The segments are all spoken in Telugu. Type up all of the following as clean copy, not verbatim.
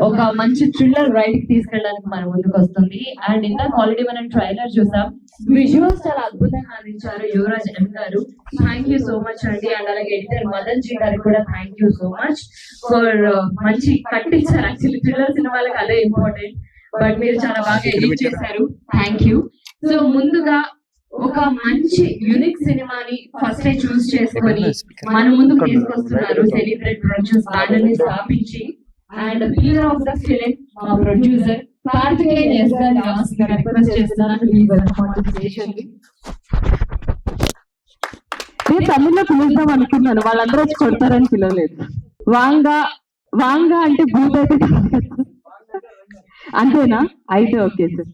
ఒక మంచి థ్రిల్లర్ రైడ్ కి తీసుకెళ్ళడానికి మన ముందుకు వస్తుంది. అండ్ ఇందాక ఆల్రెడీ మనం ట్రైలర్ చూసాం, విజువల్స్ చాలా అద్భుతంగా అందించారు యువరాజ్ ఎం గారు. థ్యాంక్ యూ సో మచ్ అండి. అండ్ అలాగే ఎడిటర్ మదన్ జీ గారికి కూడా thank you so much for మంచి కట్టించారు. యాక్చువల్లీ థ్రిల్లర్ సినిమాలకు అదే ఇంపార్టెంట్, బట్ మీరు చాలా బాగా ఎడిట్ చేశారు. Thank you. సో ముందుగా ఒక మంచి యూనిక్ సినిమాని ఫస్ట్ చూస్ చేసుకొని మన ముందుకు తీసుకొస్తున్నారు సెలిబ్రేట్ ప్రొడ్యూస్ బ్యానర్ ని స్థాపించి. And pillar of the film మా ప్రొడ్యూసర్ కార్తికేయన్ ఎస్ గారిని రిక్వెస్ట్ చేస్తున్నాను. Please welcome on to station. నేను తమిళ్లో పిలుద్దాం అనుకున్నాను, వాళ్ళందరూ వచ్చి కొడతారని పిలవలేదు. వాంగా వాంగా అంటే భూత్ అయితే అంతేనా? అయితే ఓకే సార్.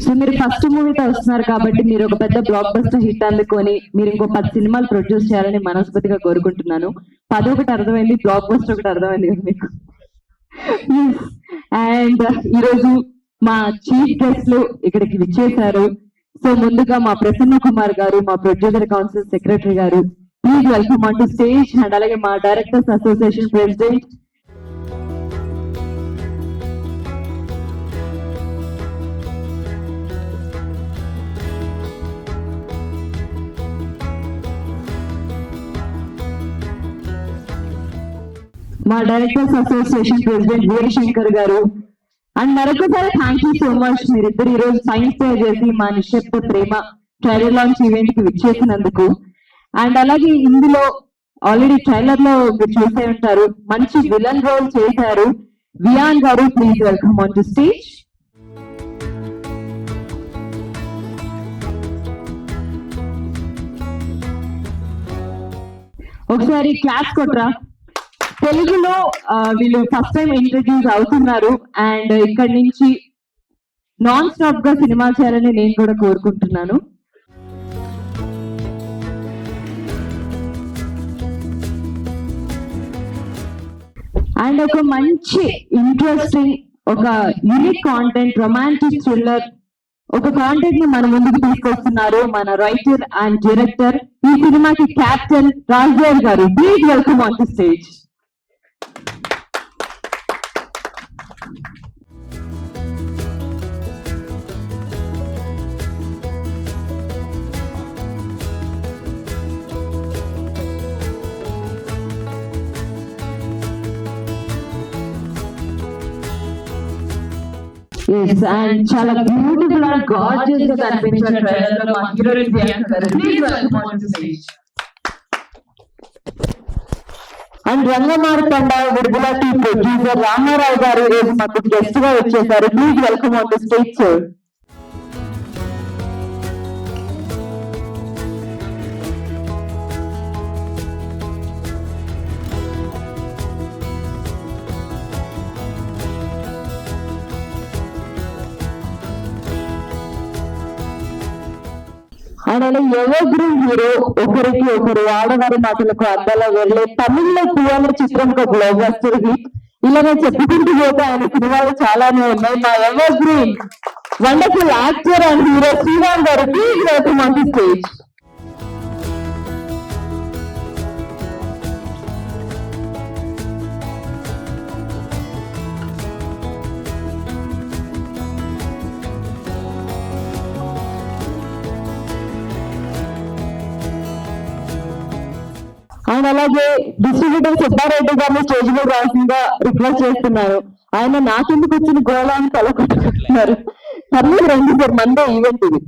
సో మీరు ఫస్ట్ మూవీతో వస్తున్నారు కాబట్టి మీరు ఒక పెద్ద బ్లాక్ బస్టర్ హిట్ అందుకొని మీరు ఇంకో 10 సినిమాలు ప్రొడ్యూస్ చేయాలని మనస్ఫూర్తిగా కోరుకుంటున్నాను. 10 ఒకటి అర్థమైంది, బ్లాక్ బస్టర్ ఒకటి అర్థమైంది కదా మీకు. అండ్ ఈరోజు మా చీఫ్ గెస్ట్లు ఇక్కడికి విచ్చేశారు. సో ముందుగా మా ప్రసన్న కుమార్ గారు, మా ప్రొడ్యూసర్ కౌన్సిల్ సెక్రటరీ గారు, please welcome on to stage. And అలాగే మా డైరెక్టర్స్ అసోసియేషన్ ప్రెసిడెంట్ వీరశంకర్ గారు. అండ్ మరొకసారి థ్యాంక్ యూ సో మచ్, మీరిద్దరు ఈ రోజు సైన్స్ డే చేసి మా నిశ్శబ్ద ప్రేమ ట్రైలర్ లాంచ్ ఈవెంట్ కి విచ్చేసినందుకు. అండ్ అలాగే ఇందులో ఆల్రెడీ ట్రైలర్ లో మీరు చూసే ఉంటారు, మంచి విలన్ రోల్ చేశారు వియాన్ గారు. Please welcome on to stage. ఒకసారి క్లాస్ కొట్రా. తెలుగులో వీళ్ళు ఫస్ట్ టైం ఇంట్రడ్యూస్ అవుతున్నారు. అండ్ ఇక్కడి నుంచి నాన్ స్టాప్ గా సినిమా చేయాలని నేను కూడా కోరుకుంటున్నాను. అండ్ ఒక మంచి ఇంట్రెస్టింగ్, ఒక యూనిక్ కాంటెంట్, రొమాంటిక్ థ్రిల్లర్ ఒక కాంటెంట్ ని మన ముందుకు తీసుకొస్తున్నారు మన రైటర్ అండ్ డైరెక్టర్, ఈ సినిమాకి కెప్టెన్ రాజదేవ్ గారు. Please welcome on to stage. And చాలా బ్యూటిఫుల్ అండ్ గార్జియస్ గా కనిపించిన ట్రైలర్ లో మా హీరోయిన్ ప్రియాంక గారు. Please welcome on to stage. And Rangamarkanda విడుదల టీమ్ ప్రొడ్యూసర్ రామారావు గారు ఈ రోజు మాకు గెస్ట్ గా వచ్చేసారు. Please welcome on to stage sir. ఆయన ఎవరు హీరో, ఒకరికి ఒకరు ఆడవారి మాటలకు అద్దాలో వెళ్లే తమిళ్లో తీయాలి చిత్రం ఒక బ్లాక్ బస్టర్ హిట్. ఇలాగే చెప్పుకుంటూ పోతే ఆయన సినిమాలు చాలానే ఉన్నాయి. మా evergreen wonderful actor and hero Sriram గారు. Please welcome on the stage. And అలాగే డిస్ట్రిబ్యూటర్ సుబ్బారెడ్డి గారిని స్టేజ్ మీద రాసిందిగా రిక్వెస్ట్ చేస్తున్నారు. ఆయన నాకెందుకు వచ్చిన గోళ అని తలకొట్టుకుంటున్నారు. పర్లేదు రండి సార్, మందే ఈవెంట్ ఇది.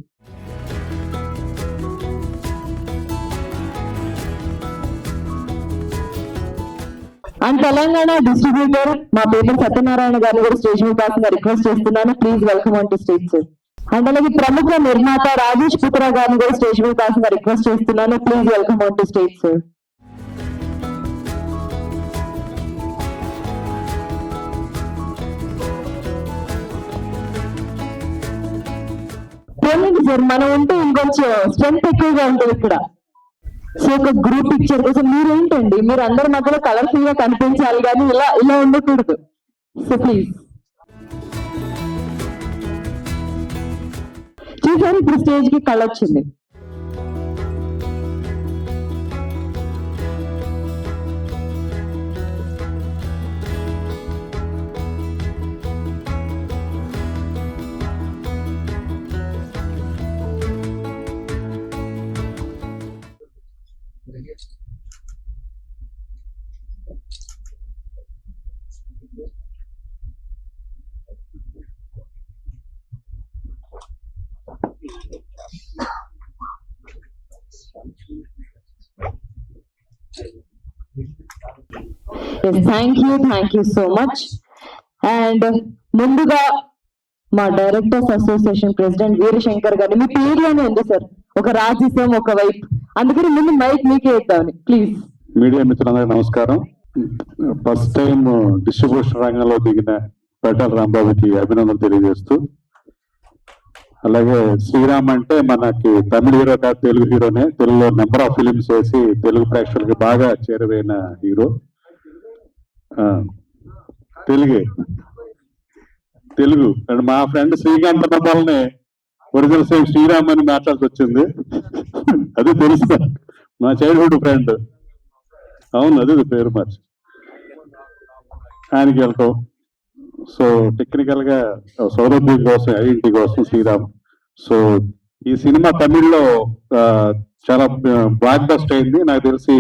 అండ్ తెలంగాణ డిస్ట్రిబ్యూటర్ మా పేపర్ సత్యనారాయణ గారిని కూడా స్టేజ్ మీద రాసిందిగా రిక్వెస్ట్ చేస్తున్నాను. Please welcome on to stage sir. And అలాగే ప్రముఖ నిర్మాత రాజేష్ పుత్ర గారిని కూడా స్టేజ్ మీద రాసిందిగా రిక్వెస్ట్ చేస్తున్నాను. Please welcome on to stage sir. Sir మనం ఉంటే ఇంకొంచెం స్ట్రెంత్ ఎక్కువగా ఉంటుంది ఇక్కడ. సో ఒక గ్రూప్ పిక్చర్ కోసం మీరేంటండి, మీరు అందరి మధ్యలో కలర్ఫుల్ గా కనిపించాలి కానీ ఇలా ఇలా ఉండకూడదు. సో ప్లీజ్ చూసారు ఇప్పుడు స్టేజ్ కి కళ వచ్చింది. Thank you so much. And ముందుగా మా డైరెక్టర్స్ అసోసియేషన్ ప్రెసిడెంట్ వీరశంకర్ గారిని, మీ పేరులోనే ఉంది సార్ ఒక రాజసం ఒక వైపు, అందుకని ముందు మైక్ మీకే ఇద్దామని ప్లీజ్. మీడియా మిత్రులందరికీ నమస్కారం. ఫస్ట్ టైం డిస్ట్రిబ్యూషన్ రంగంలో దిగిన పేటాల రాంబాబుకి అభినందనలు తెలియజేస్తూ, అలాగే శ్రీరామ్ అంటే మనకి తమిళ హీరో కాదు, తెలుగు హీరోనే. తెలుగులో నెంబర్ ఆఫ్ ఫిలిమ్స్ వేసి తెలుగు ప్రేక్షకులకి బాగా చేరువైన హీరో. తెలుగు అండ్ మా ఫ్రెండ్ శ్రీకాంత్ వాళ్ళని ఒరిజినల్ సేమ్ శ్రీరామ్ అని మాట్లాడాల్సి వచ్చింది. అది తెలుసు, మా చైల్డ్హుడ్ ఫ్రెండ్. అవును, అది పేరు మార్చి ఆయనకి వెళ్తాం. సో టెక్నికల్ గా సౌరభ్యం కోసం, ఐడెంటిటీ కోసం శ్రీరామ్. సో ఈ సినిమా తమిళ్లో చాలా బ్లాక్ బస్టర్ అయింది. నాకు తెలిసి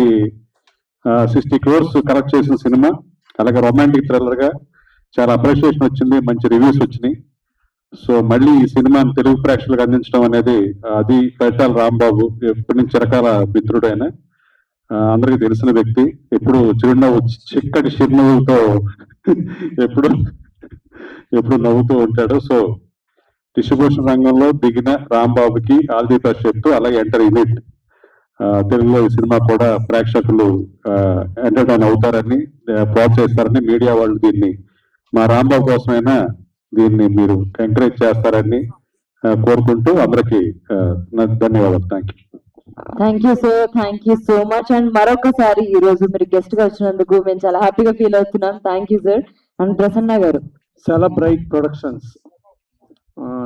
60 crores కలెక్ట్ చేసిన సినిమా. అలాగే రొమాంటిక్ థ్రిల్లర్ గా చాలా అప్రిషియేషన్ వచ్చింది, మంచి రివ్యూస్ వచ్చినాయి. సో మళ్ళీ ఈ సినిమాని తెలుగు ప్రేక్షకులకు అందించడం అనేది, అది పేటాల రాంబాబు ఎప్పటి నుంచి చిరకాల మిత్రుడైన, అందరికీ తెలిసిన వ్యక్తి. ఎప్పుడు చిరునవ్వు, చిక్కటి చిరునవ్వుతో ఎప్పుడు నవ్వుతూ ఉంటాడు. సో డిస్ట్రిబ్యూషన్ రంగంలో దిగిన రాంబాబుకి ఆల్ ది బెస్ట్ చెప్తూ, అలాగే ఎంటర్ యూనిట్ తెలుగులో ఈ సినిమా కూడా ప్రేక్షకులు ఎంటర్టైన్ అవుతారని, ప్రోత్సహిస్తారని, మీడియా వాళ్ళు దీన్ని మా రాంబాబు కోసమైనా దీన్ని మీరు ఎంకరేజ్ చేస్తారని కోరుకుంటూ అందరికీ ధన్యవాదాలు. Thank you sir, thank you so much. And మరొకసారి ఈ రోజు మీరు గెస్ట్ గా వచ్చినందుకు మేము చాలా హ్యాపీగా ఫీల్ అవుతున్నాం. Thank you sir. And Prasanna గారు, సెలబ్రైట్ ప్రొడక్షన్స్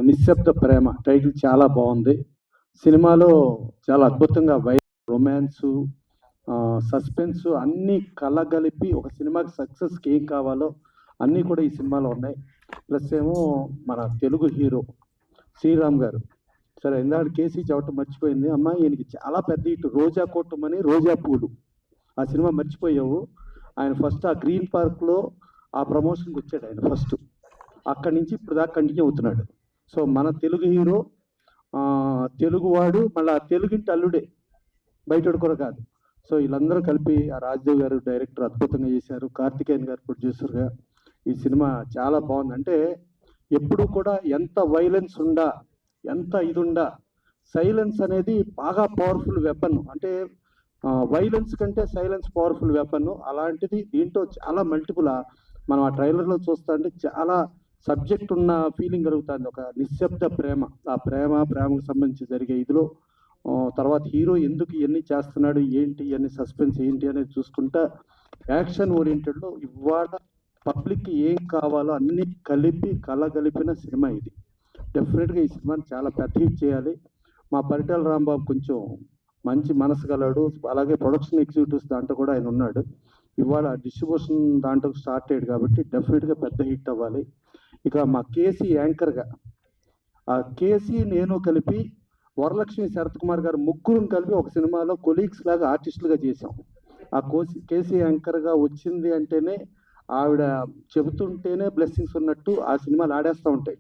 నిశ్శబ్ద ప్రేమ టైటిల్ చాలా బాగుంది. సినిమాలో చాలా అద్భుతంగా రొమాన్స్, సస్పెన్స్ అన్ని కలగలిపి ఒక సినిమాకి సక్సెస్కి ఏం కావాలో అన్నీ కూడా ఈ సినిమాలో ఉన్నాయి. ప్లస్ ఏమో మన తెలుగు హీరో శ్రీరామ్ గారు. సరే, ఇందాక కేసీ చెప్పటం మర్చిపోయింది అమ్మాయి, ఈయనకి చాలా పెద్ద ఇటు రోజా కోటమని రోజా పూలు, ఆ సినిమా మర్చిపోయావు. ఆయన ఫస్ట్ ఆ గ్రీన్ పార్క్లో ఆ ప్రమోషన్కి వచ్చాడు ఆయన ఫస్ట్. అక్కడి నుంచి ఇప్పుడు దాకా కంటిన్యూ అవుతున్నాడు. సో మన తెలుగు హీరో, తెలుగువాడు, మళ్ళీ తెలుగింటి అల్లుడే, బయటోడు కూడా కాదు. సో వీళ్ళందరూ కలిపి, ఆ రాజదేవ్ గారు డైరెక్టర్ అద్భుతంగా చేశారు, కార్తికేయన్ గారు ప్రొడ్యూసర్గా. ఈ సినిమా చాలా బాగుంది. అంటే ఎప్పుడు కూడా ఎంత వైలెన్స్ ఉండా, ఎంత ఇది ఉండా, సైలెన్స్ అనేది బాగా పవర్ఫుల్ వెపన్. అంటే వైలెన్స్ కంటే సైలెన్స్ పవర్ఫుల్ వెపన్. అలాంటిది దీంట్లో చాలా మల్టిపుల్. మనం ఆ ట్రైలర్లో చూస్తా అంటే చాలా సబ్జెక్ట్ ఉన్న ఫీలింగ్ కలుగుతుంది. ఒక నిశ్శబ్ద ప్రేమ, ఆ ప్రేమకు సంబంధించి జరిగే ఇదిలో తర్వాత హీరో ఎందుకు ఇవన్నీ చేస్తున్నాడు, ఏంటి ఇవన్నీ సస్పెన్స్ ఏంటి అనేది చూసుకుంటా యాక్షన్ ఓరియంటెడ్లో ఇవాళ పబ్లిక్కి ఏం కావాలో అన్ని కలిపి కలగలిపిన సినిమా ఇది. డెఫినెట్గా ఈ సినిమాని చాలా పెద్ద హిట్ చేయాలి. మా పరిటాల రాంబాబు కొంచెం మంచి మనసు గలడు, అలాగే ప్రొడక్షన్ ఎగ్జిక్యూటివ్స్ దాంట్లో కూడా ఆయన ఉన్నాడు. ఇవాళ డిస్ట్రిబ్యూషన్ దాంట్లో స్టార్ట్ అయ్యాడు కాబట్టి డెఫినెట్గా పెద్ద హిట్ అవ్వాలి. ఇక మా కేసీ యాంకర్గా, ఆ కేసీ నేను కలిపి వరలక్ష్మి శరత్ కుమార్ గారు ముగ్గురు కలిపి ఒక సినిమాలో కొలీగ్స్ లాగా ఆర్టిస్టులుగా చేసాం. ఆ కేసీ యాంకర్గా వచ్చింది అంటేనే, ఆవిడ చెబుతుంటేనే బ్లెస్సింగ్స్ ఉన్నట్టు ఆ సినిమాలు ఆడేస్తూ ఉంటాయి.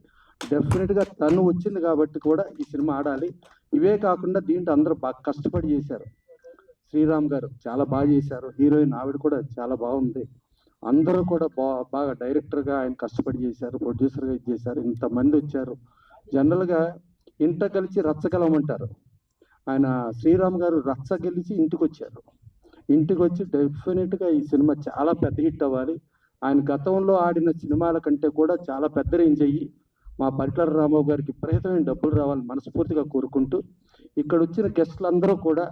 డెఫినెట్గా తను వచ్చింది కాబట్టి కూడా ఈ సినిమా ఆడాలి. ఇవే కాకుండా దీంట్లో అందరూ బాగా కష్టపడి చేశారు. శ్రీరామ్ గారు చాలా బాగా చేశారు, హీరోయిన్ ఆవిడ కూడా చాలా బాగుంది. అందరూ కూడా బాగా డైరెక్టర్గా ఆయన కష్టపడి చేశారు, ప్రొడ్యూసర్గా ఇది చేశారు. ఇంతమంది వచ్చారు. జనరల్గా ఇంట కలిసి రచ్చగలమంటారు, ఆయన శ్రీరామ్ గారు రచ్చ గెలిచి ఇంటికి వచ్చారు. ఇంటికి వచ్చి డెఫినెట్గా ఈ సినిమా చాలా పెద్ద హిట్ అవ్వాలి. ఆయన గతంలో ఆడిన సినిమాల కంటే కూడా చాలా పెద్ద రేంజ్ అయ్యి మా పరిటాల రాంబాబు గారికి విపరీతమైన డబ్బులు రావాలని మనస్ఫూర్తిగా కోరుకుంటూ, ఇక్కడ వచ్చిన గెస్టులందరూ కూడా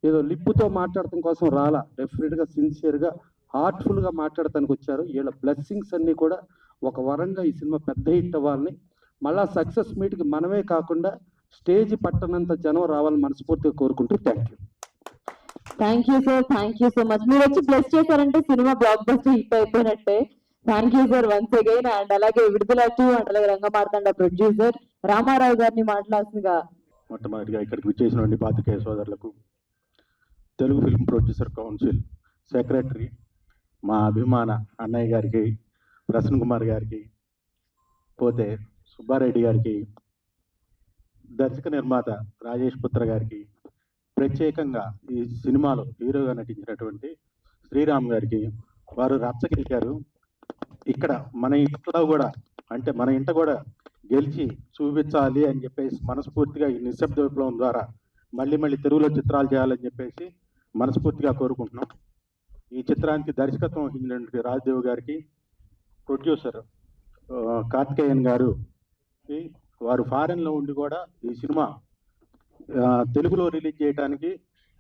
ఏదో లిప్పుతో మాట్లాడటం కోసం రాలా, డెఫినెట్గా సిన్సియర్గా హార్ట్ఫుల్గా మాట్లాడటానికి వచ్చారు. వీళ్ళ బ్లెస్సింగ్స్ అన్నీ కూడా ఒక వరంగా ఈ సినిమా పెద్ద హిట్ అవ్వాలని, మళ్ళా సక్సెస్ మీట్కి మనమే కాకుండా స్టేజ్ పట్టనంత జనం రావాలని మనస్ఫూర్తిగా కోరుకుంటూ thank you. Thank you sir, thank you so much. మీరు వచ్చి బ్లెస్ చేశారంటే సినిమా బ్లాక్ బస్టర్ హిట్ అయిపోయినట్టే. Thank you sir once again. And అలాగే విడుదల 2 అండ్ అలాగే రంగమార్తాండ ప్రొడ్యూసర్ రామారావు గారిని మాట్లాడాల్సిందిగా. మొట్టమొదటిగా ఇక్కడికి విచ్చేసినటువంటి పాత్రికేయ సోదరులకు, Telugu film producer council secretary మా అభిమాన అన్నయ్య గారికి, ప్రసన్న కుమార్ గారికి, పోతే సుబ్బారెడ్డి గారికి, దర్శక నిర్మాత రాజేష్ పుత్ర గారికి, ప్రత్యేకంగా ఈ సినిమాలో హీరోగా నటించినటువంటి శ్రీరామ్ గారికి, వారు రచ్చగెలిచారు. ఇక్కడ మన ఇంట్లో కూడా, అంటే మన ఇంట కూడా గెలిచి చూపించాలి అని చెప్పేసి మనస్ఫూర్తిగా ఈ నిశ్శబ్ద విప్లవం ద్వారా మళ్ళీ మళ్ళీ తెలుగులో చిత్రాలు చేయాలని చెప్పేసి మనస్ఫూర్తిగా కోరుకుంటున్నాం. ఈ చిత్రానికి దర్శకత్వం వహించినటువంటి రాజదేవ్ గారికి, ప్రొడ్యూసర్ కార్తికేయన్ గారు, వారు ఫారెన్లో ఉండి కూడా ఈ సినిమా తెలుగులో రిలీజ్ చేయడానికి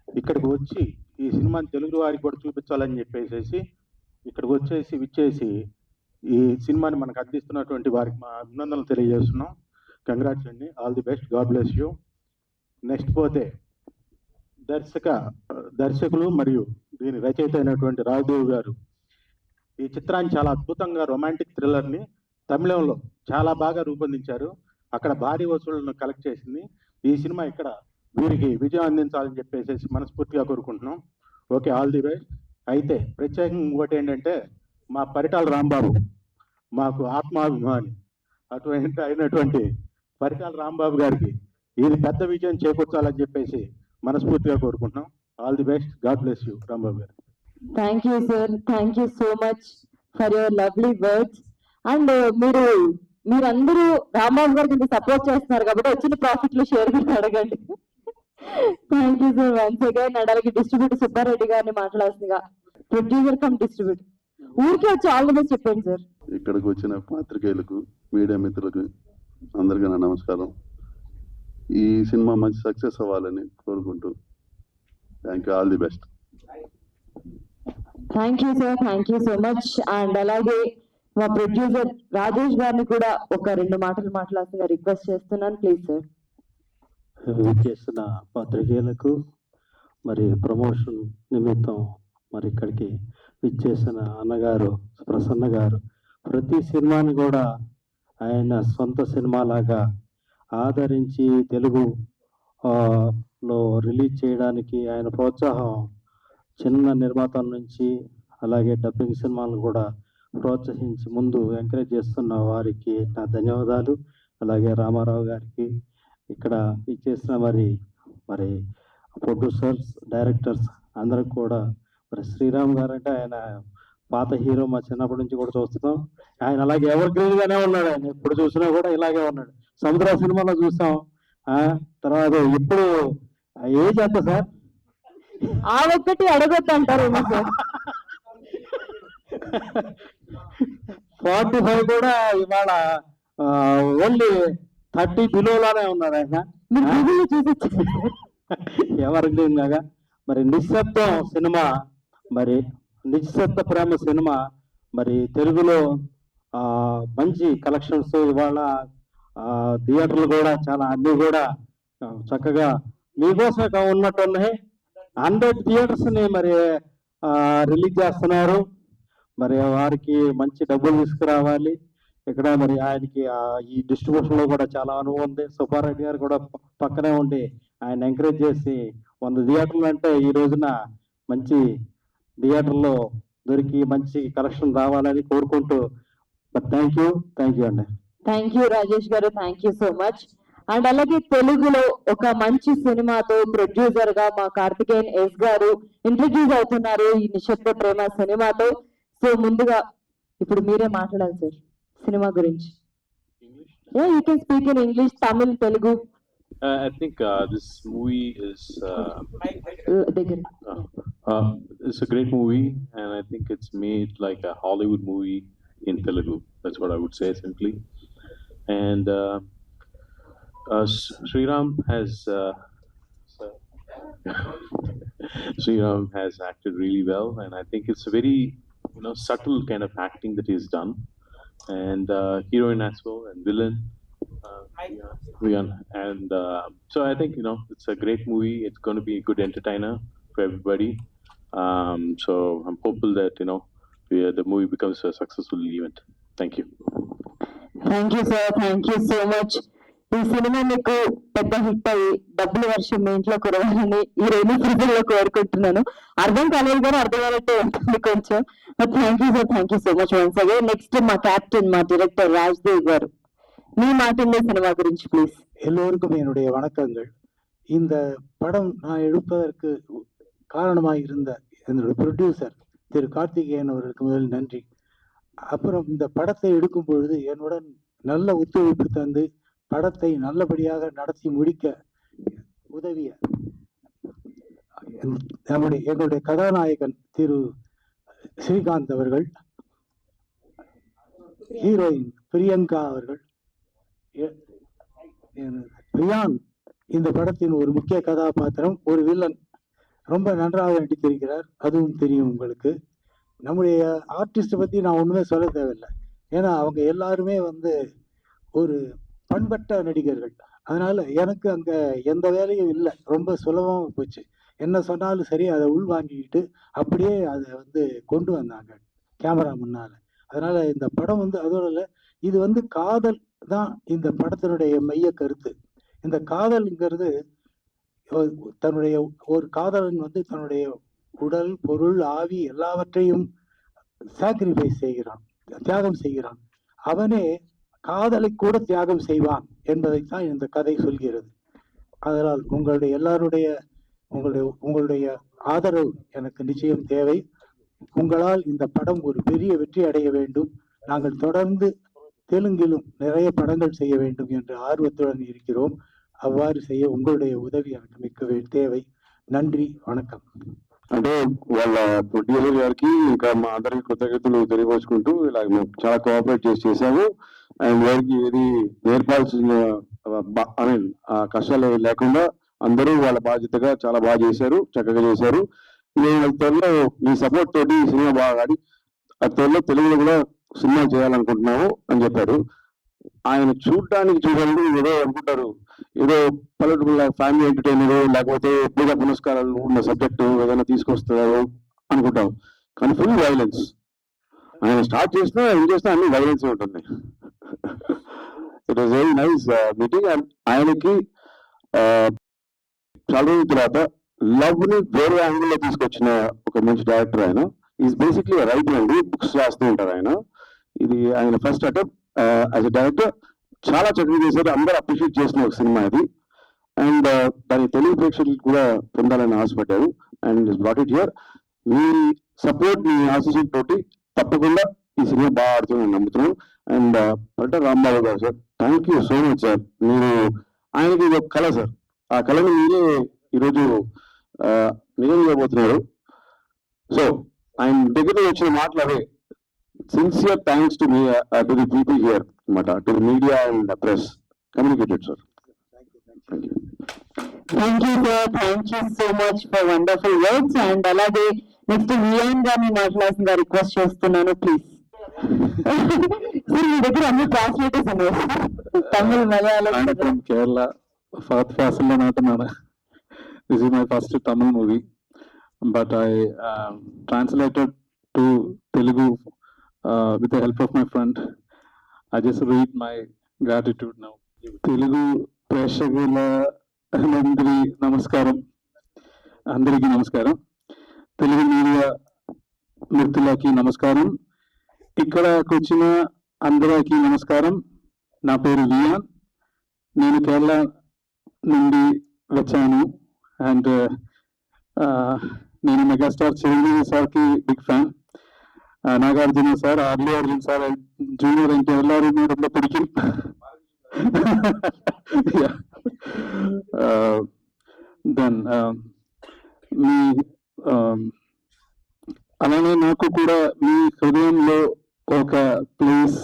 ఇక్కడికి వచ్చి ఈ సినిమాని తెలుగు వారికి కూడా చూపించాలని చెప్పేసి ఇక్కడికి విచ్చేసి ఈ సినిమాని మనకు అందిస్తున్నటువంటి వారికి మా అభినందనలు తెలియజేస్తున్నాం. కంగ్రాట్స్ అండి, all the best, god bless you. Next పోతే దర్శకులు మరియు దీని రచయిత అయినటువంటి రాఘదేవ్ గారు ఈ చిత్రాన్ని చాలా అద్భుతంగా రొమాంటిక్ థ్రిల్లర్ని తమిళంలో చాలా బాగా రూపొందించారు. అక్కడ భారీ వసూళ్లను కలెక్ట్ చేసింది. ఈ సినిమా ఇక్కడ వీరికి విజయం అందించాలని చెప్పేసి మనస్ఫూర్తిగా కోరుకుంటున్నాం. Okay, all the best. అయితే ప్రత్యేకంగా ఇంకోటి ఏంటంటే, మా పరిటాల రాంబాబు మాకు ఆత్మాభిమాని అయినటువంటి పరిటాల రాంబాబు గారికి ఇది పెద్ద విజయం చేకూర్చాలని చెప్పేసి మనస్ఫూర్తిగా కోరుకుంటున్నాం. All the best, god bless you Rambabu గారు. Thank you sir, thank you so much for your lovely words. And మీరందరూ రాంబాబు గారికి సపోర్ట్ చేస్తున్నారు కాబట్టి వచ్చిన ప్రాఫిట్లు షేర్ కూడా అడగండి. Thank you sir once again. And అలాగే డిస్ట్రిబ్యూటర్ సుబ్బారెడ్డి గారిని మాట్లాడాల్సిందిగా, ప్రొడ్యూసర్ కమ్ డిస్ట్రిబ్యూటర్ ఊరికి వచ్చి ఆల్ ది బెస్ట్ చెప్పండి సార్. ఇక్కడికి వచ్చిన పాత్రికేయులకు, మీడియా మిత్రులకు అందరికీ నా నమస్కారం. ఈ సినిమా మంచి సక్సెస్ అవ్వాలని కోరుకుంటూ thank you, all the best. Thank you sir, thank you so much. And అలాగే మా ప్రొడ్యూసర్ రాజేష్ గారిని కూడా ఒక 2 మాటలు మాట్లాడుతున్నా రిక్వెస్ట్ చేస్తున్నాను, ప్లీజ్ సార్. చేస్తున్న పత్రికేయులకు, మరి ప్రమోషన్ నిమిత్తం మరి ఇక్కడికి విచ్చేసిన అన్నగారు ప్రసన్న గారు, ప్రతి సినిమాని కూడా ఆయన సొంత సినిమాలాగా ఆదరించి తెలుగు లో రిలీజ్ చేయడానికి ఆయన ప్రోత్సాహం చిన్న నిర్మాతల నుంచి అలాగే డబ్బింగ్ సినిమాలను కూడా ప్రోత్సహించి ముందు ఎంకరేజ్ చేస్తున్న వారికి నా ధన్యవాదాలు. అలాగే రామారావు గారికి, ఇక్కడ ఇచ్చేసిన మరి ప్రొడ్యూసర్స్, డైరెక్టర్స్ అందరికి కూడా, మరి శ్రీరామ్ గారు అంటే ఆయన పాత హీరో, మా చిన్నప్పటి నుంచి కూడా చూస్తున్నాం. ఆయన అలాగే ఎవర్ గ్రీన్ గానే ఉన్నాడు. ఆయన ఎప్పుడు చూసినా కూడా ఇలాగే ఉన్నాడు. సముద్ర సినిమాలో చూసాం. తర్వాత ఇప్పుడు ఏజ్ ఎంత సార్? ఆ ఒక్కటి అడగొద్దు అంటారేమో సార్. 45 కూడా ఇవాళ ఓన్లీ 30 బిలోలానే ఉన్నాడు ఆయన. మీరు గూగుల్లో చూసి ఎవర్ గ్రీన్ లాగా. మరి నిశ్శబ్దం సినిమా, మరి నిశ్శబ్ద ప్రేమ సినిమా మరి తెలుగులో మంచి కలెక్షన్స్ ఇవాళ థియేటర్లు కూడా చాలా అన్ని కూడా చక్కగా మీకోసం ఉన్నట్టున్నాయి. 100 థియేటర్స్ ని మరి రిలీజ్ చేస్తున్నారు. మరి వారికి మంచి డబ్బులు తీసుకురావాలి. ఇక్కడ మరి ఆయనకి ఈ డిస్ట్రిబ్యూషన్ లో కూడా చాలా అనుభవం ఉంది. సుబ్బారెడ్డి గారు కూడా పక్కనే ఉండి ఆయన ఎంకరేజ్ చేసి 100 థియేటర్లు అంటే ఈ రోజున మంచి థియేటర్లో దొరికి మంచి కలెక్షన్ రావాలని కోరుకుంటూ థ్యాంక్ యూ అండి. థ్యాంక్ యూ రాజేష్ గారు, thank you so much. And అలాగే తెలుగులో ఒక మంచి సినిమాతో ప్రొడ్యూసర్ గా మా కార్తికేయన్ ఎస్ గారు ఇంట్రడ్యూస్ అవుతున్నారు ఈ నిశ్శబ్ద ప్రేమ సినిమాతో. సో ముందుగా ఇప్పుడు మీరే మాట్లాడాలి సార్ సినిమా గురించి. You can speak in English, Tamil, Telugu. I think this movie is it's a great movie, and I think it's made like a Hollywood movie in Telugu. That's what I would say simply. And Sriram has acted really well, and I think it's a very subtle kind of acting that he's done, and heroine as well, and villain. And so I think it's a great movie. It's going to be a good entertainer for everybody. So I'm hopeful that the movie becomes a successful event. Thank you. Thank you sir, thank you so much. ఈ సినిమా మీకు పెద్ద హిట్ అయ్యి డబ్బుల వర్షం మీ ఇంట్లో కురవాలని ఈ 2 సీజన్లో కోరుకుంటున్నాను. అర్థం కాలేదు కానీ అర్థమైనట్టే ఉంటుంది కొంచెం. Thank you sir, thank you so much once again. Next మా కెప్టెన్, మా డైరెక్టర్ ராஜ்தேவ் గారు, நீ மாட்டின் சினிமா குறிச்சு ப்ளீஸ். எல்லோருக்கும் என்னுடைய வணக்கங்கள். இந்த படம் நான் எடுப்பதற்கு காரணமாக இருந்த என்னுடைய ப்ரொடியூசர் திரு கார்த்திகேயன் அவர்களுக்கு முதல் நன்றி. அப்புறம் இந்த படத்தை எடுக்கும் பொழுது என்னுடன் நல்ல ஒத்துழைப்பு தந்து படத்தை நல்லபடியாக நடத்தி முடிக்க உதவிய எங்களுடைய கதாநாயகன் திரு ஸ்ரீகாந்த் அவர்கள், ஹீரோயின் பிரியங்கா அவர்கள், ரியான் இந்த படத்தின் ஒரு முக்கிய கதாபாத்திரம், ஒரு வில்லன் ரொம்ப நன்றாக நடித்திருக்கிறார். அதுவும் தெரியும் உங்களுக்கு. நம்முடைய ஆர்டிஸ்ட் பத்தி நான் ஒண்ணுமே சொல்ல தேவையில்லை. ஏன்னா அவங்க எல்லாருமே ஒரு பண்பட்ட நடிகர்கள். அதனால எனக்கு அங்க எந்த வேலையும் இல்லை, ரொம்ப சுலபமா போச்சு. என்ன சொன்னாலும் சரி அதை உள்வாங்கிக்கிட்டு அப்படியே அதை கொண்டு வந்தாங்க கேமரா முன்னால. அதனால இந்த படம் அதோட இல்லை, இது காதல் தான் இந்த படத்தினுடைய மைய கருத்து. இந்த காதல்ங்கிறது தன்னுடைய ஒரு காதலன் தன்னுடைய உடல், பொருள், ஆவி எல்லாவற்றையும் சாக்ரிஃபைஸ் செய்கிறான், தியாகம் செய்கிறான். அவனே காதலை கூட தியாகம் செய்வான் என்பதைத்தான் இந்த கதை சொல்கிறது. அதனால் உங்களுடைய ஆதரவு எனக்கு நிச்சயம் தேவை. உங்களால் இந்த படம் ஒரு பெரிய வெற்றி அடைய வேண்டும். நாங்கள் தொடர்ந்து தெலுங்கிலும் நிறைய படங்கள் செய்ய வேண்டும் என்று ఆర్వத்துடன் இருக்கிறோம். అవ్వారు செய்ய உங்களுடைய ఉదవి எனக்கு மிக்க தேவை. నன்றి, వణకం. అంటే వాళ్ళ ప్రొడ్యూసర్ గారికి ఇంకా మా అందరికి కృతజ్ఞతలు తెలియపరుచుకుంటూ ఇలా మేము చాలా కోఆపరేట్ చేసాము. అండ్ వారికి ఏది నేర్పాల్సిన ఆ కష్టాలు లేకుండా అందరూ వాళ్ళ బాధ్యతగా చాలా బాగా చేశారు, చక్కగా చేశారు. నేను త్వరలో మీ సపోర్ట్ తోటి ఈ సినిమా బాగా ఆడి త్వరలో తెలుగులో కూడా సినిమా చేయాలనుకుంటున్నాము అని చెప్పారు. ఆయన చూడడానికి ఏదో అనుకుంటారు, ఏదో పల్లెటూరు ఫ్యామిలీ ఎంటర్టైనర్ లేకపోతే పూజ పునస్కారాలు ఉన్న సబ్జెక్టు ఏదైనా తీసుకొస్తారు అనుకుంటాం. కానీ ఫుల్ వైలెన్స్. ఆయన స్టార్ట్ చేసినా ఏం చేసినా అన్ని వైలెన్స్ ఉంటుంది. It was very nice meeting. ఆయనకి చాలా రోజుల తర్వాత లవ్ ని వేరే యాంగిల్ లో తీసుకొచ్చిన ఒక మంచి డైరెక్టర్ ఆయన. ఈజ్ బేసిక్లీ రైటర్ అండి, బుక్స్ రాస్తూ ఉంటారు ఆయన. ఇది ఆయన first attempt as a director. చాలా చక్కగా చేశారు, అందరూ అప్రిషియేట్ చేసిన ఒక సినిమా ఇది. అండ్ దాని తెలుగు ప్రేక్షకులు కూడా పొందాలని ఆశపడ్డారు. And brought it here. మీ సపోర్ట్, మీ ఆశీస్సుల తోటి తప్పకుండా ఈ సినిమా బాగా ఆడుతుందని నమ్ముతున్నాను. అండ్ పల్ట రాంబాబు గారు sir, thank you so much sir. మీరు ఆయనకి ఇది ఒక కళ సార్, ఆ కళని మీరే ఈరోజు నిజం చేయబోతున్నారు. సో ఆయన దగ్గర వచ్చిన మాటలు అవే. సిన్సియర్ థ్యాంక్స్ టు మీ టు ది పీపుల్ హియర్ అన్నమాట, to the media and press communicated sir. Thank you. Thank you sir, thank you so much for wonderful words. And అలాగే నెక్స్ట్ వియాన్ గారిని మాట్లాడాల్సిందిగా రిక్వెస్ట్ చేస్తున్నాను, ప్లీజ్. మీ దగ్గర అన్ని ట్రాన్స్లేటర్స్ ఉన్నాయి, తమిళ్, మలయాళం. కేరళ ఫహద్ ఫాసిల్ లో నాటున్నాను. This is my first Tamil movie, but I translated to Telugu with the help of my friend. I just read my gratitude now. Telugu ప్రేక్షకుల అందరికీ నమస్కారం. తెలుగు మీడియా మిత్రులకి నమస్కారం. ఇక్కడకు వచ్చిన అందరికీ నమస్కారం. నా పేరు వియాన్. నేను కేరళ నుండి వచ్చాను. అండ్ నేను మెగాస్టార్ చిరంజీవి సార్కి big fan. Nagarjuna sir, Allu Arjun sir, junior NTR எல்லாரும் ரொம்ப பிடிக்கும். దెన్ మీ అలానే నాకు కూడా మీ హృదయంలో ఒక place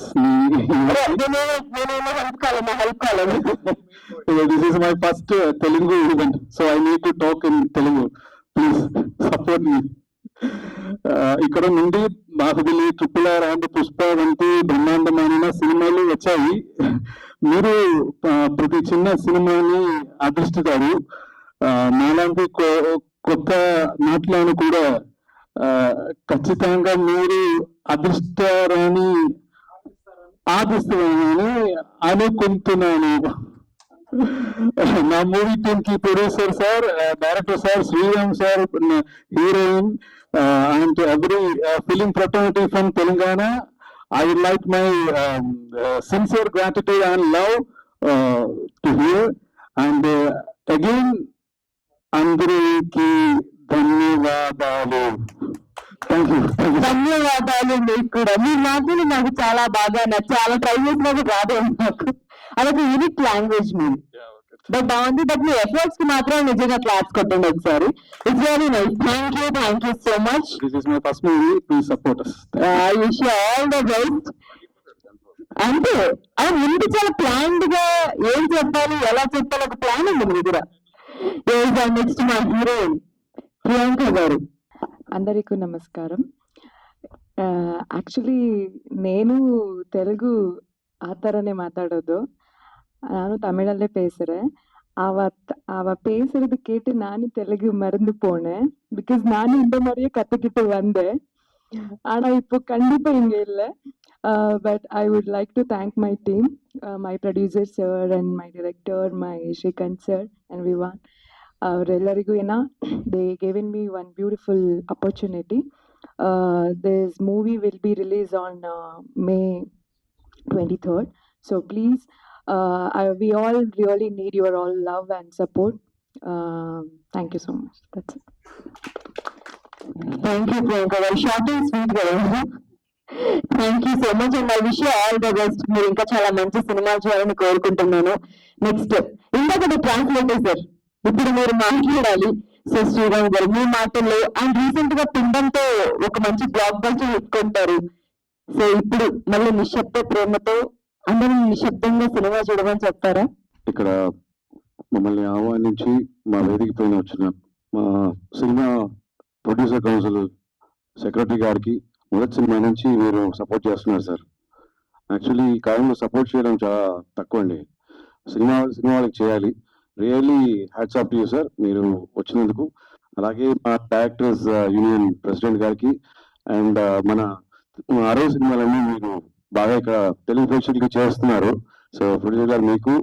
this is my first Telugu event, so I need to talk in Telugu. Please support me. ఇక్కడ నుండి బాహుబలి, RRR అండ్ పుష్ప వంటి బ్రహ్మాండమైన సినిమాలు వచ్చాయి. మీరు ప్రతి చిన్న సినిమాని ఆదరిస్తారు. నాలాంటి కొత్త నాట్లను కూడా ఖచ్చితంగా మీరు ఆదరిస్తారని అనుకుంటున్నాను. నా మూవీ టీమ్ కి producer sir, director sir, Sriram sir, heroine and every film fraternity from Telangana, I would like my sincere gratitude and love to hear. And again, అందరికీ ధన్యవాదాలు. ధన్యవాదాలు మీకు కూడా. మీ మాటలు నాకు చాలా బాగా చాలా ట్రై చేసినది రాదు నాకు. అదొక యూనిక్ లాంగ్వేజ్ మీది. బట్ బాగుంది. బట్ మీ ఎఫర్ట్స్ కి మాత్రం నిజంగా క్లాప్స్ కొట్టండి ఒకసారి. It's very nice. Thank you so much. This is my first movie, please support us. I wish you all the best. అంటే అది ముందు చాలా ప్లాన్డ్ గా ఏం చెప్పాలి, ఎలా చెప్పాలి, ఒక ప్లాన్ ఉంది మీ దగ్గర. నెక్స్ట్ మా హీరోయిన్ ప్రియాంక గారు. అందరికీ నమస్కారం. ಆಕ್ಚುಲಿ నేను ತೆಲುಗು ಆ ಥರನೇ ಮಾತಾಡೋದು. ನಾನು ತಮಿಳಲ್ಲೇ பேசுகிறேன். அவ பேசுறது கேட்டு நானும் தெலுங்கு மறந்து போனேன். பிகாஸ் நானும் இந்த மாதிரியே கற்றுக்கிட்டு வந்தேன். ஆனால் இப்போ கண்டிப்பாக இங்கே இல்லை. But I would like to thank my team, my producer sir and my director, my Shrikant sir and everyone. Everyone, they given me one beautiful opportunity. This movie will be released on May 23rd. So please, we all really need your all love and support. Thank you so much. That's it. Thank you, Priyanka. Short and sweet కదా. Thank you so much and I wish you all the best. మీరు ఇంకా చాలా మంచి సినిమాలు చేయాలని కోరుకుంటున్నాను. నెక్స్ట్ ఇంకొకటి ట్రాన్స్లేటర్ సార్, ఇప్పుడు మీరు మాట్లాడాలి. సో శ్రీరామ్ గారు మీ మాటల్లో, అండ్ రీసెంట్ గా పిండంతో ఒక మంచి బ్లాక్ బస్టర్ ఎత్తుకుంటారు. సో ఇప్పుడు మళ్ళీ నిశ్శబ్ద ప్రేమతో అందరం నిశ్శబ్దంగా సినిమా చూడమని చెప్తారా? ఇక్కడ మమ్మల్ని ఆహ్వానించి మా వేదిక పైన వచ్చిన మా సినిమా ప్రొడ్యూసర్ కౌన్సిల్ సెక్రటరీ గారికి మొదటి సినిమా నుంచి మీరు సపోర్ట్ చేస్తున్నారు సార్. యాక్చువల్లీ ఈ కాలంలో సపోర్ట్ చేయడం చాలా తక్కువ అండి. సినిమా వాళ్ళకి చేయాలి. Really hats off to you sir, మీరు వచ్చినందుకు. అలాగే మా డైరెక్టర్స్ యూనియన్ ప్రెసిడెంట్ గారికి అండ్ మన 60 సినిమాలన్నీ మీరు బాగా ఇక్కడ తెలుగు ప్రేక్షకులకి చేస్తున్నారు. సో ప్రొడ్యూసర్ గారు మీకు,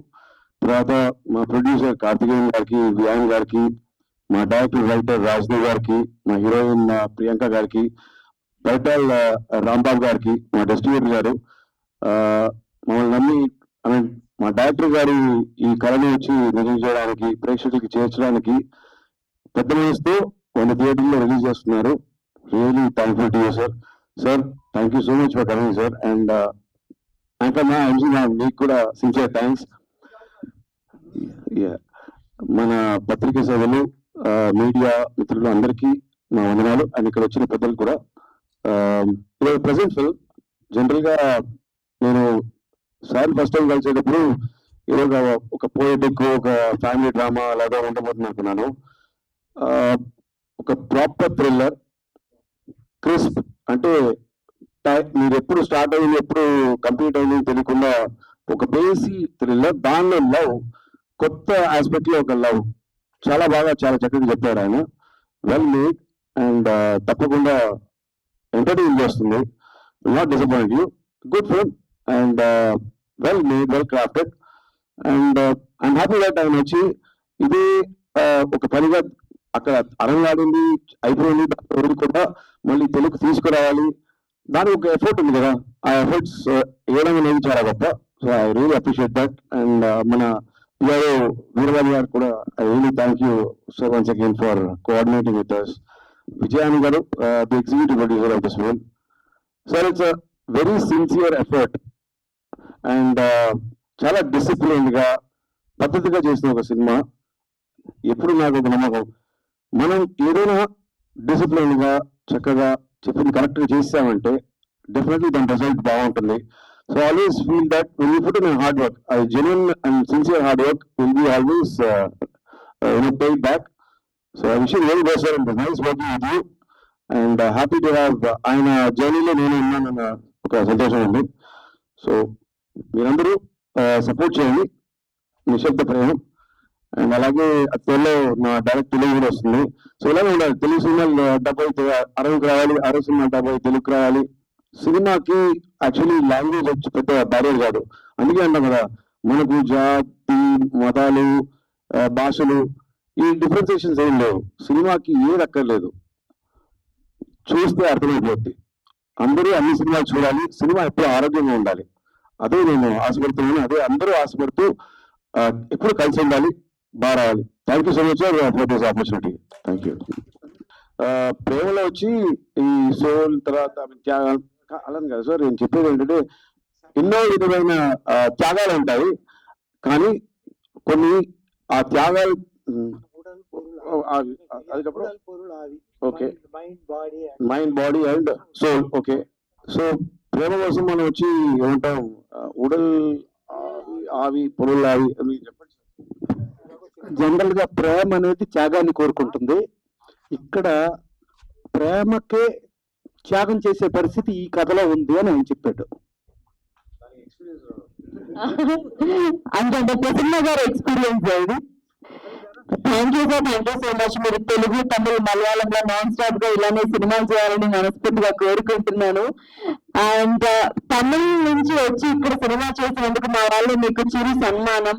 తర్వాత మా ప్రొడ్యూసర్ కార్తికేయన్ గారికి, వియాన్ గారికి, మా డైరెక్టర్ రైటర్ రాజదేవ్ గారికి, మా హీరోయిన్ ప్రియాంక గారికి, రైటర్ రాంబాబు గారికి, మా డిస్ట్రిబ్యూటర్ గారు, మమ్మల్ని నమ్మి ఐ మీన్ మా డైరెక్టర్ గారు ఈ కళని వచ్చి నిజం చేయడానికి, ప్రేక్షకులకి చేర్చడానికి పెద్ద మనసుతో 100 థియేటర్లో రిలీజ్ చేస్తున్నారు. Really thankful to you sir. Sir thank you so much for coming sir. And Ankanna మీకు కూడా సిన్సియర్ థ్యాంక్స్. మన పత్రికా సేవలు, మీడియా మిత్రులు అందరికీ మా వందనాలు. అండ్ ఇక్కడ వచ్చిన పెద్దలు కూడా. ఇవాళ ప్రజెంట్ ఫిల్మ్ జనరల్ గా నేను సార్ ఫస్ట్ టైం కలిసేటప్పుడు ఇవాళ ఒక పోయిటిక్, ఒక ఫ్యామిలీ డ్రామా అలాగా ఉండబోతుంది అనుకున్నాను. ఒక ప్రాపర్ థ్రిల్లర్, క్రిస్ప్, అంటే మీరు ఎప్పుడు స్టార్ట్ అయింది ఎప్పుడు కంప్లీట్ అయింది తెలియకుండా ఒక బేసి థ్రిల్లర్, దానిలో లవ్, కొత్త ఆస్పెక్ట్ లో ఒక లవ్ చాలా బాగా చాలా చక్కగా చెప్పారు ఆయన. వెల్ మేడ్ అండ్ తప్పకుండా ఎంటర్టైన్ చేస్తుంది. Not disappoint you. Good film and well made, well crafted. And I'm happy that ఆయన వచ్చి ఇది ఒక పనిగా అక్కడ అరంగాడింది అయిపోయింది, దాని కూడా మళ్ళీ తెలుగు తీసుకురావాలి, దానికి ఒక ఎఫర్ట్ ఉంది కదా. ఆ ఎఫర్ట్స్ వేయడం అనేది చాలా గొప్ప. So I really appreciate that. And మన పిఆర్ఓ వీరవాణి గారు కూడా I really thank you so once again for coordinating with us. Vijayan garu, the executive producer of this film. Sir, it's a very sincere effort and చాలా డిసిప్లిన్ గా పద్ధతిగా చేసిన ఒక సినిమా. ఎప్పుడు నాకు ఒక నమ్మకం, మనం ఏదైనా డిసిప్లిన్ గా చక్కగా చెప్పింది కరెక్ట్ గా చేసామంటే డెఫినెట్లీ దాని రిజల్ట్ బాగుంటుంది. So always feel that when you put in a hard work, a genuine and sincere hard work will be always paid back. So I wish you very best sir, and nice working with you and happy to have ఆయన జర్నీలో నేను ఉన్నానన్న ఒక సంతోషం ఉంది. సో మీరందరూ సపోర్ట్ చేయండి నిశ్శబ్ద ప్రేమ. అండ్ అలాగే త్వరలో నా డైరెక్ట్ తెలుగు కూడా వస్తుంది. సో ఇలాగే ఉండాలి, తెలుగు సినిమాలు డబ్బు అయితే అరవైకి రావాలి, 60 సినిమాలు డబ్బు అయితే తెలుగు రావాలి. సినిమాకి యాక్చువల్లీ లాంగ్వేజ్ వచ్చి పెద్ద బ్యారియర్ కాదు. అందుకే అంటాం కదా, మనకు జాతి, మతాలు, భాషలు ఈ డిఫరెన్సియేషన్స్ ఏం లేవు. సినిమాకి ఏది అక్కర్లేదు, చూస్తే అర్థమైపోద్ది. అందరూ అన్ని సినిమాలు చూడాలి, సినిమా ఎప్పుడు ఆరోగ్యంగా ఉండాలి. అదే నేను ఆశపడుతున్నాను, అదే అందరూ ఆశపడుతూ ఎప్పుడు కలిసి ఉండాలి, బాగా రావాలి. Thank you so much for this opportunity. Thank you. ప్రేమలో వచ్చి ఈ సోల్ తర్వాత త్యాగాలు అలానే కదా సార్. నేను చెప్పేది ఏంటంటే ఎన్నో విధమైన త్యాగాలు ఉంటాయి, కానీ కొన్ని ఆ త్యాగాలు okay mind body and soul. Okay, so ప్రేమ కోసం మనం వచ్చి ఏమంటాం, ఉడల్ ఆవి పొరుల ఆవి అని చెప్పండి. జనరల్ గా ప్రేమ అనేది త్యాగాన్ని కోరుకుంటుంది. ఇక్కడ ప్రేమకే త్యాగం చేసే పరిస్థితి ఈ కథలో ఉంది అని ఆయన చెప్పాడు. అంటే ప్రసన్న గారి ఎక్స్పీరియన్స్ ఇది. Thank you sir, thank you so much. మీరు తెలుగు, తమిళ, మలయాళంలో నాన్ స్టాప్ గా ఇలానే సినిమాలు చేయాలని మనస్ఫూర్తిగా కోరుకుంటున్నాను. అండ్ తమిళ నుంచి వచ్చి ఇక్కడ సినిమా చేసినందుకు మా వాళ్ళు మీకు చిరు సన్మానం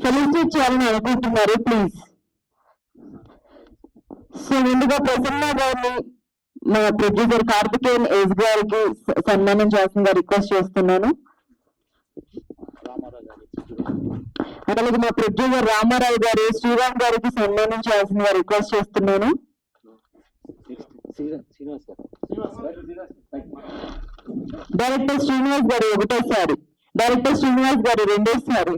ఫెలిసిటేట్ చేయాలని అనుకుంటున్నారు, ప్లీజ్. సో ముందుగా ప్రసన్న గారిని మన ప్రొడ్యూసర్ కార్తికేయన్ ఎస్ గారికి సన్మానం చేయాల్సిందిగా రిక్వెస్ట్ చేస్తున్నాను. అలాగే మా ప్రొడ్యూసర్ రామారావు గారు శ్రీరామ్ గారికి సన్మానం చేయాల్సిందిగా రిక్వెస్ట్ చేస్తున్నాను. డైరెక్టర్ శ్రీనివాస్ గారు ఒకటోసారి, డైరెక్టర్ శ్రీనివాస్ గారు రెండోసారి.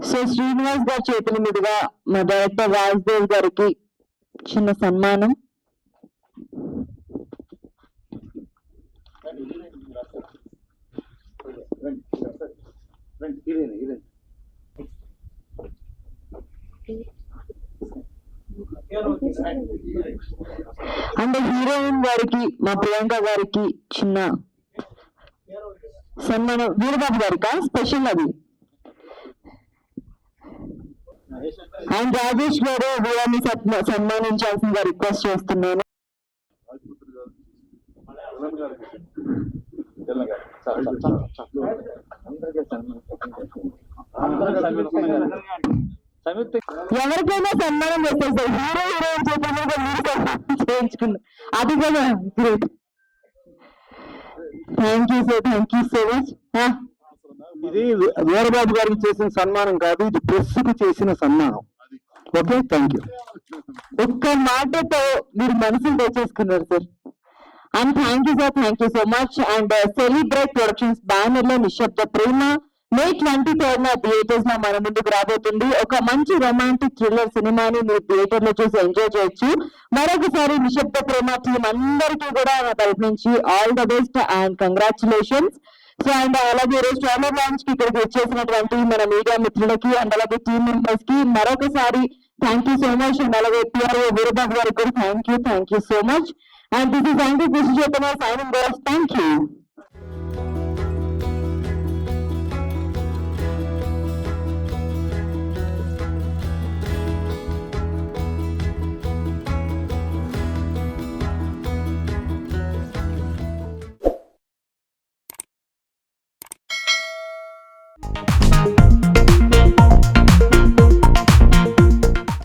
సో శ్రీనివాస్ గారి చేతుల మీదుగా మా డైరెక్టర్ రాజ్దేవ్ గారికి చిన్న సన్మానం. అండ్ హీరోయిన్ గారికి మా ప్రియాంక గారికి చిన్న సన్మానం. వీరబాబు గారికా స్పెషల్ అది. అండ్ రాజేష్ గారు వీరాన్ని సన్మానించాల్సిందిగా రిక్వెస్ట్ చేస్తున్నాను. ఎవరికైనా సన్మానం చేస్తారు, హీరో హీరోయిన్ చేయించుకున్నారు, అది కూడా great. Thank you sir, thank you so much. ఇది వీరబాబు గారికి చేసిన సన్మానం కాదు, ఇది ప్రెస్ కు చేసిన సన్మానం. Okay, thank you. ఒక్క మాటతో మీరు మనసులు తెచ్చేసుకున్నారు sir. And thank you sir, thank you so much. And celebrate productions banner లో నిశ్శబ్ద ప్రేమ May 23rd థియేటర్స్ లో మన ముందుకు రాబోతుంది. ఒక మంచి రొమాంటిక్ థ్రిల్లర్ సినిమాని మీరు థియేటర్ లో చూసి ఎంజాయ్ చేయొచ్చు. మరొకసారి నిశ్శబ్ద ప్రేమ టీం అందరికీ కూడా నా తరపు నుంచి all the best and congratulations. So and అలాగే ఈరోజు ట్రైలర్ లాంచ్ కి ఇక్కడికి వచ్చేసినటువంటి మన మీడియా మిత్రులకి అండ్ అలాగే టీమ్ మెంబర్స్ కి మరొకసారి thank you so much. And అలాగే పిఆర్ఓ వీరబాబు గారికి కూడా thank you so much. And this is anchor కృషి చేతన సైనింగ్ ఆఫ్. Thank you.